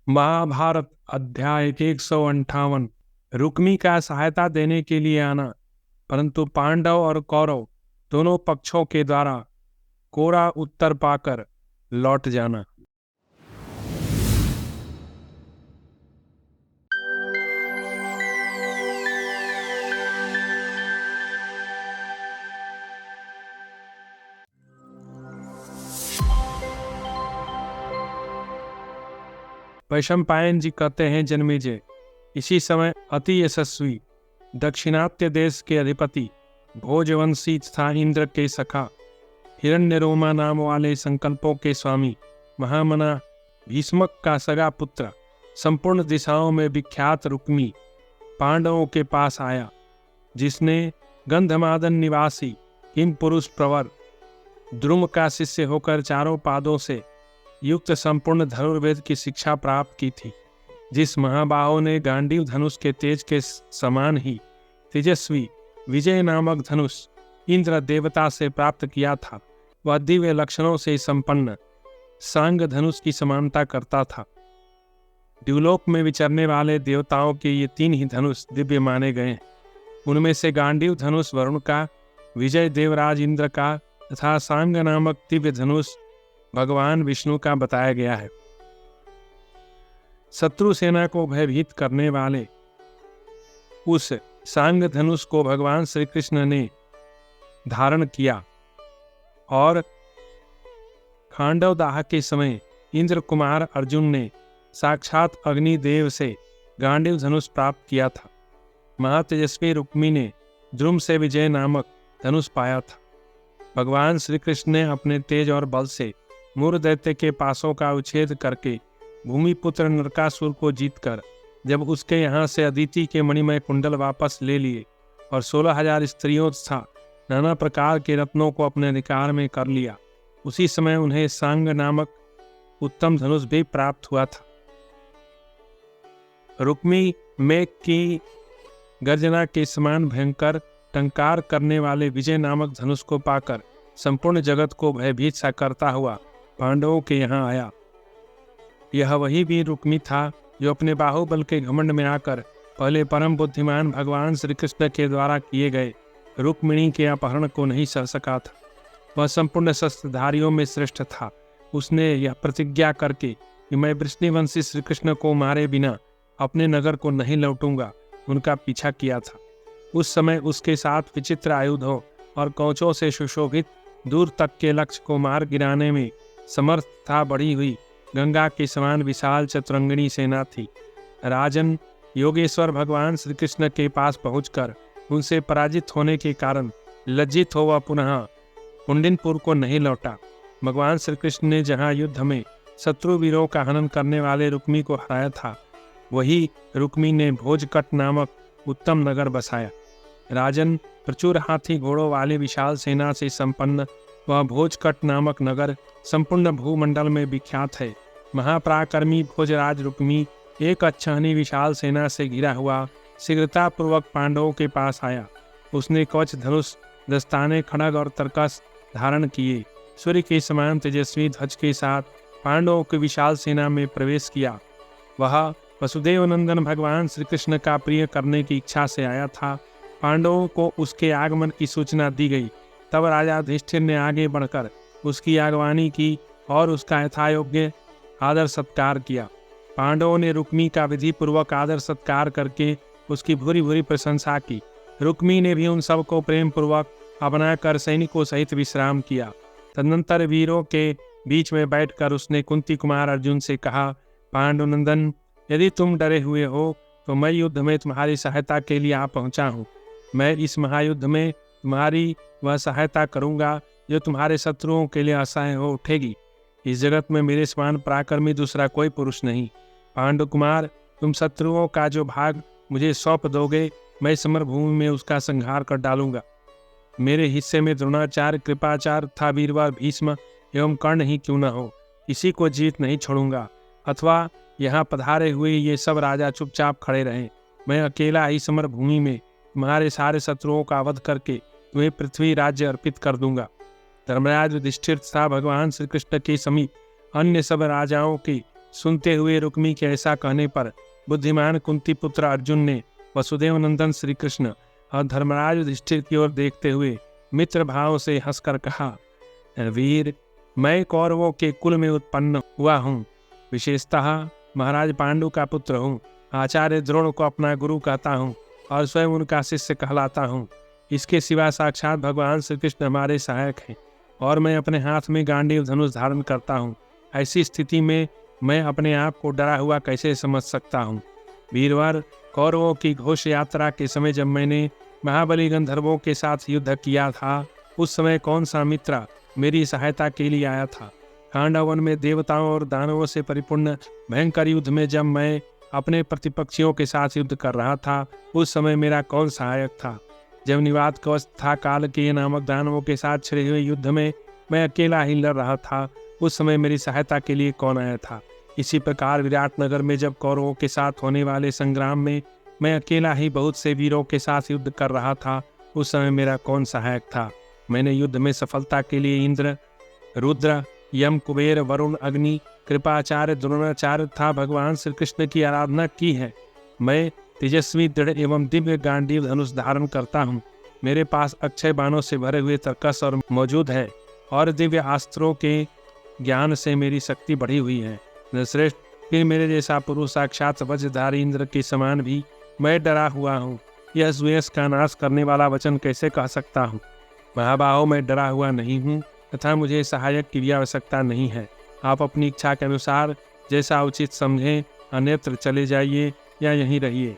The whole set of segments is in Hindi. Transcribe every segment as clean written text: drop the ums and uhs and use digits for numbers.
महाभारत अध्याय 158। रुक्मी का सहायता देने के लिए आना, परंतु पांडव और कौरव दोनों पक्षों के द्वारा कोरा उत्तर पाकर लौट जाना। वैशंपायन जी कहते हैं, जन्मेजय, इसी समय अति यशस्वी दक्षिणात्य देश के अधिपति भोजवंशी तथा इंद्र के सखा हिरण्यरोमा नाम वाले संकल्पों के स्वामी महामना भीष्मक का सगा पुत्र संपूर्ण दिशाओं में विख्यात रुक्मी पांडवों के पास आया, जिसने गंधमादन निवासी हिम पुरुष प्रवर द्रुम का शिष्य होकर चारों पादों से युक्त संपूर्ण धनुर्वेद की शिक्षा प्राप्त की थी। जिस महाबाहो ने गांडीव धनुष के तेज के समान ही तेजस्वी विजय नामक धनुष इंद्र देवता से प्राप्त किया था, वह दिव्य लक्षणों से संपन्न सांग धनुष की समानता करता था। द्युलोक में विचरने वाले देवताओं के ये तीन ही धनुष दिव्य माने गए। उनमें से गांडीव धनुष वरुण का, विजय देवराज इंद्र का तथा सांग नामक दिव्य धनुष भगवान विष्णु का बताया गया है। शत्रु सेना को भयभीत करने वाले उस सांग धनुष को भगवान श्री कृष्ण ने धारण किया और खांडव दाह के समय इंद्र कुमार अर्जुन ने साक्षात अग्निदेव से गांडीव धनुष प्राप्त किया था। महातेजस्वी रुक्मी ने द्रुम से विजय नामक धनुष पाया था। भगवान श्री कृष्ण ने अपने तेज और बल से मूर दैत्य के पासों का उच्छेद करके भूमिपुत्र नरकासुर को जीतकर जब उसके यहाँ से अदिति के मणिमय कुंडल वापस ले लिए और 16,000 स्त्रियों तथा नाना प्रकार के रत्नों को अपने अधिकार में कर लिया, उसी समय उन्हें सांग नामक उत्तम धनुष भी प्राप्त हुआ था। रुक्मी मेघ की गर्जना के समान भयंकर टंकार करने वाले विजय नामक धनुष को पाकर संपूर्ण जगत को भयभीत सा करता हुआ पांडवों के यहाँ आया। यह वही वीर रुक्मी था जो अपने बाहुबल के घमंड में आकर पहले परम बुद्धिमान भगवान श्री कृष्ण के द्वारा किए गए रुक्मिणी के अपहरण को नहीं सह सका था। वह संपूर्ण शस्त्रधारियों में श्रेष्ठ था। उसने यह प्रतिज्ञा करके कि मैं वृष्णिवंशी श्री कृष्ण को मारे बिना अपने नगर को नहीं लौटूंगा, उनका पीछा किया था। उस समय उसके साथ विचित्र आयुधों और कवचों से सुशोभित दूर तक के लक्ष्य को मार गिराने में समर्थ था बढ़ी हुई गंगा के समान विशाल चतुरंगिणी सेना थी। राजन, योगेश्वर भगवान श्री कृष्ण के पास पहुंचकर उनसे पराजित होने के कारण लज्जित हो वह पुनः कुंडिनपुर को नहीं लौटा। भगवान श्री कृष्ण ने जहां युद्ध में शत्रु वीरों का हनन करने वाले रुक्मी को हराया था, वही रुक्मी ने भोजकट नामक उत्तम नगर बसाया। राजन, प्रचुर हाथी घोड़ों वाली विशाल सेना से संपन्न वह भोजकट नामक नगर संपूर्ण भूमंडल में विख्यात है। महापराक्रमी भोजराज रुक्मी एक अच्छानी विशाल सेना से घिरा हुआ शीघ्रतापूर्वक पांडवों के पास आया। उसने कवच, धनुष, दस्ताने, खड्ग और तरकस धारण किए। सूर्य के समान तेजस्वी ध्वज के साथ पांडवों की विशाल सेना में प्रवेश किया। वह वसुदेव नंदन भगवान श्री कृष्ण का प्रिय करने की इच्छा से आया था। पांडवों को उसके आगमन की सूचना दी गई। तब राजा युधिष्ठिर ने आगे बढ़कर उसकी आगवानी की और उसका यथायोग्य आदर सत्कार किया। पांडवों ने रुक्मी का विधि पूर्वक आदर सत्कार करके उसकी भूरी भूरी प्रशंसा की। रुक्मी ने भी उन सबको प्रेम पूर्वक अपनाकर सैनिकों सहित विश्राम किया। तदनंतर वीरों के बीच में बैठकर उसने कुंती कुमार अर्जुन से कहा, पांडुनंदन, यदि तुम डरे हुए हो तो मैं युद्ध में तुम्हारी सहायता के लिए आ पहुंचा हूँ। मैं इस महायुद्ध में तुम्हारी वह सहायता करूंगा जो तुम्हारे शत्रुओं के लिए असहाय हो उठेगी। इस जगत में मेरे समान पराक्रमी दूसरा कोई पुरुष नहीं। पांडु कुमार, तुम शत्रुओं का जो भाग मुझे सौंप दोगे, मैं समरभूमि में उसका संहार कर डालूंगा। मेरे हिस्से में द्रोणाचार्य, कृपाचार्य तथा वीरवर भीष्म एवं कर्ण ही क्यों न हो, किसी को जीत नहीं छोड़ूंगा। अथवा यहाँ पधारे हुए ये सब राजा चुपचाप खड़े रहें। मैं अकेला ही समरभूमि में तुम्हारे सारे शत्रुओं का वध करके तुम्हें पृथ्वी राज्य अर्पित कर दूंगा। धर्मराज युधिष्ठिर तथा भगवान श्री कृष्ण के समीप अन्य सब राजाओं की सुनते हुए रुक्मी के ऐसा कहने पर बुद्धिमान कुंती पुत्र अर्जुन ने वसुदेव नंदन श्री कृष्ण और धर्मराज युधिष्ठिर की ओर देखते हुए मित्र भाव से हंसकर कहा, वीर, मैं कौरवों के कुल में उत्पन्न हुआ हूँ। विशेषतः महाराज पांडु का पुत्र हूँ। आचार्य द्रोण को अपना गुरु कहता हूँ और स्वयं उनका शिष्य कहलाता हूँ। इसके सिवा साक्षात भगवान श्री कृष्ण हमारे सहायक हैं और मैं अपने हाथ में गांडीव धनुष धारण करता हूँ। ऐसी स्थिति में मैं अपने आप को डरा हुआ कैसे समझ सकता हूँ। वीरवर, कौरवों की घोष यात्रा के समय जब मैंने महाबली गंधर्वों के साथ युद्ध किया था, उस समय कौन सा मित्र मेरी सहायता के लिए आया था? खांडवन में देवताओं और दानवों से परिपूर्ण भयंकर युद्ध में जब मैं अपने प्रतिपक्षियों के साथ युद्ध कर रहा था, उस समय मेरा कौन सहायक था? जब निवात कवच था काल के नामक दानवों के साथ छिड़े हुए युद्ध में मैं अकेला ही लड़ रहा था, उस समय मेरी सहायता के लिए कौन आया था? इसी प्रकार विराट नगर में जब कौरवों के साथ होने वाले संग्राम में मैं अकेला ही बहुत से वीरों के साथ युद्ध कर रहा था, उस समय मेरा कौन सहायक था? मैंने युद्ध में सफलता के लिए इंद्र, रुद्र, यम, कुबेर, वरुण, अग्नि, कृपाचार्य, द्रोणाचार्य तथा भगवान श्री कृष्ण की आराधना की है। मैं तेजस्वी, दृढ़ एवं दिव्य गांडीव धनुष धारण करता हूँ। मेरे पास अक्षय बाणों से भरे हुए तरकस और मौजूद है और दिव्य अस्त्रों के ज्ञान से मेरी शक्ति बढ़ी हुई है। श्रेष्ठ, फिर मेरे जैसा पुरुष साक्षात वज्रधारी इंद्र के समान भी मैं डरा हुआ हूँ। यह सुयश का नाश करने वाला वचन कैसे कह सकता हूँ? महाबाहो, मैं डरा हुआ नहीं हूँ तथा मुझे सहायक की भी आवश्यकता नहीं है। आप अपनी इच्छा के अनुसार जैसा उचित समझें अन्यत्र चले जाइए या यहीं रहिए।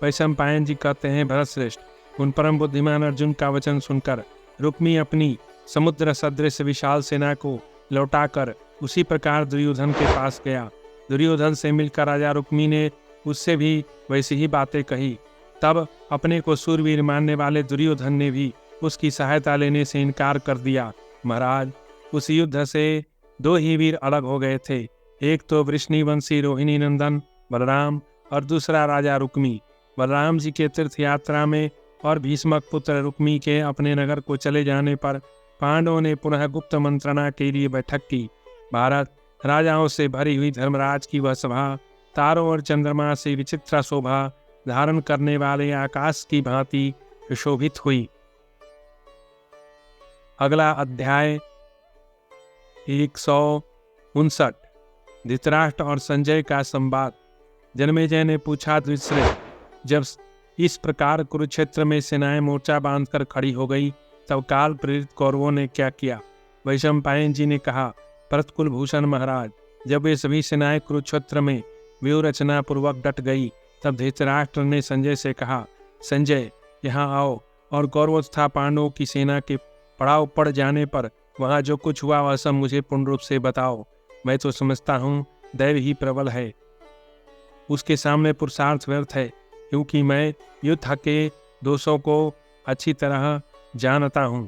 वैशंपायन जी कहते हैं, भरतश्रेष्ठ, उन परम बुद्धिमान अर्जुन का वचन सुनकर रुक्मी अपनी समुद्र सदृश विशाल सेना को लौटाकर उसी प्रकार दुर्योधन के पास गया। दुर्योधन से मिलकर राजा रुक्मी ने उससे भी वैसी ही बातें कही। तब अपने को सूरवीर मानने वाले दुर्योधन ने भी उसकी सहायता लेने से इनकार कर दिया। महाराज, उस युद्ध से दो ही वीर अलग हो गए थे। एक तो वृष्णिवंशी रोहिणी नंदन बलराम और दूसरा राजा रुक्मी। बलराम जी के तीर्थ यात्रा में और भीष्मक पुत्र रुक्मी के अपने नगर को चले जाने पर पांडवों ने पुनः गुप्त मंत्रणा के लिए बैठक की। भारत, राजाओं से भरी हुई धर्मराज की वह सभा तारों और चंद्रमा से विचित्र शोभा धारण करने वाले आकाश की भांति सुशोभित हुई। अगला अध्याय 159। धृतराष्ट्र और संजय का संवाद। जन्मेजय ने पूछा, द्विश्रेष्ठ, जब इस प्रकार कुरुक्षेत्र में सेनाएं मोर्चा बांधकर खड़ी हो गई तब काल प्रेरित कौरवों ने क्या किया? वैशंपायन जी ने कहा, भरतकुल भूषण महाराज, जब वे सभी सेनाएं कुरुक्षेत्र में व्यूह रचना पूर्वक डट गई तब धृतराष्ट्र ने संजय से कहा, संजय, यहाँ आओ और कौरवों तथा पांडवों की सेना के पड़ाव पड़ जाने पर वहाँ जो कुछ हुआ वह सब मुझे पूर्ण रूप से बताओ। मैं तो समझता हूँ दैव ही प्रबल है, उसके सामने पुरुषार्थ व्यर्थ है, क्योंकि मैं युद्ध के दोषों को अच्छी तरह जानता हूँ।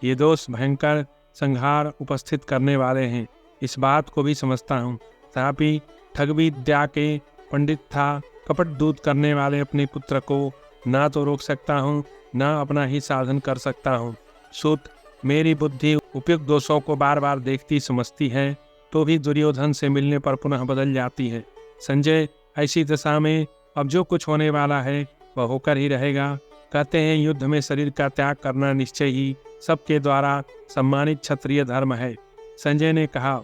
ये दोष भयंकर संहार उपस्थित करने वाले हैं, इस बात को भी समझता हूँ। तथापि ठग विद्या के पंडित था, कपट दूत करने वाले अपने पुत्र को ना तो रोक सकता हूँ ना अपना ही साधन कर सकता हूँ। सुत, मेरी बुद्धि उपयुक्त दोषों को बार बार देखती समझती है तो भी दुर्योधन से मिलने पर पुनः बदल जाती है। संजय, ऐसी दशा में अब जो कुछ होने वाला है वह होकर ही रहेगा। कहते हैं युद्ध में शरीर का त्याग करना निश्चय ही सबके द्वारा सम्मानित क्षत्रिय धर्म है। संजय ने कहा,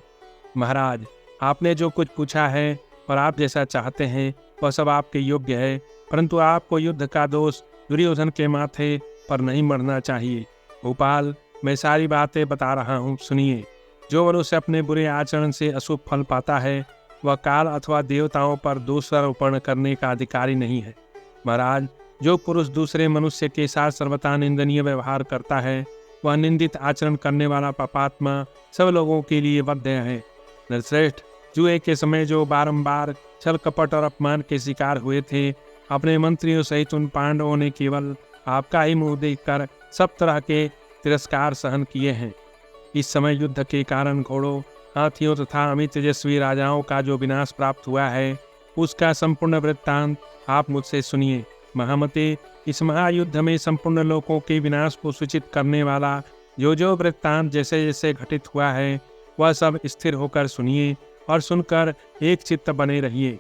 महाराज, आपने जो कुछ पूछा है और आप जैसा चाहते हैं वह सब आपके योग्य है, परंतु आपको युद्ध का दोष दुर्योधन के माथे पर नहीं मरना चाहिए। भोपाल, मैं सारी बातें बता रहा हूँ, सुनिए। जो मनुष्य अपने बुरे आचरण से अशुभ फल पाता है वह काल अथवा देवताओं पर दोषारोपण करने का अधिकारी नहीं है। महाराज, जो पुरुष दूसरे मनुष्य के साथ सर्वथा निंदनीय व्यवहार करता है वह निंदित आचरण करने वाला पापात्मा सब लोगों के लिए वध्य है। नरश्रेष्ठ, जुए के समय जो बारंबार छल कपट और अपमान के शिकार हुए थे, अपने मंत्रियों सहित उन पांडवों ने केवल आपका ही मुंह देखकर सब तरह के तिरस्कार सहन किए हैं। इस समय युद्ध के कारण घोड़ों, हाथियों तथा अमित तेजस्वी राजाओं का जो विनाश प्राप्त हुआ है उसका संपूर्ण वृत्तांत आप मुझसे सुनिए। महामते, इस महायुद्ध में संपूर्ण लोकों के विनाश को सूचित करने वाला जो वृत्तांत जैसे जैसे घटित हुआ है वह सब स्थिर होकर सुनिए और सुनकर एक चित्त बने रहिए,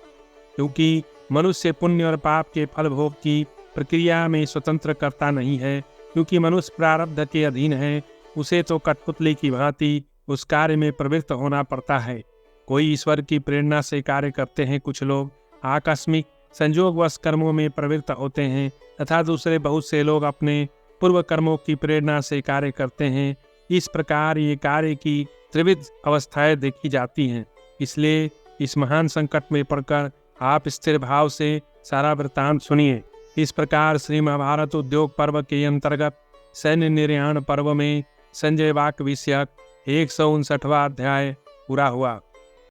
क्योंकि मनुष्य पुण्य और पाप के फल भोग की प्रक्रिया में स्वतंत्र करता नहीं है। क्योंकि मनुष्य प्रारब्ध के अधीन है, उसे तो कठपुतली की भांति उस कार्य में प्रवृत्त होना पड़ता है। कोई ईश्वर की प्रेरणा से कार्य करते हैं, कुछ लोग आकस्मिक संयोगवश कर्मों में प्रवृत्त होते हैं, तथा दूसरे बहुत से लोग अपने पूर्व कर्मों की प्रेरणा से कार्य करते हैं। इस प्रकार ये कार्य की त्रिविध अवस्थाएं देखी जाती हैं। इसलिए इस महान संकट में पड़कर आप स्थिर भाव से सारा वृत्तांत सुनिए। इस प्रकार श्री महाभारत उद्योग पर्व के अंतर्गत सैन्य निर्याण पर्व में संजय वाक्य विषयक 159वां अध्याय पूरा हुआ।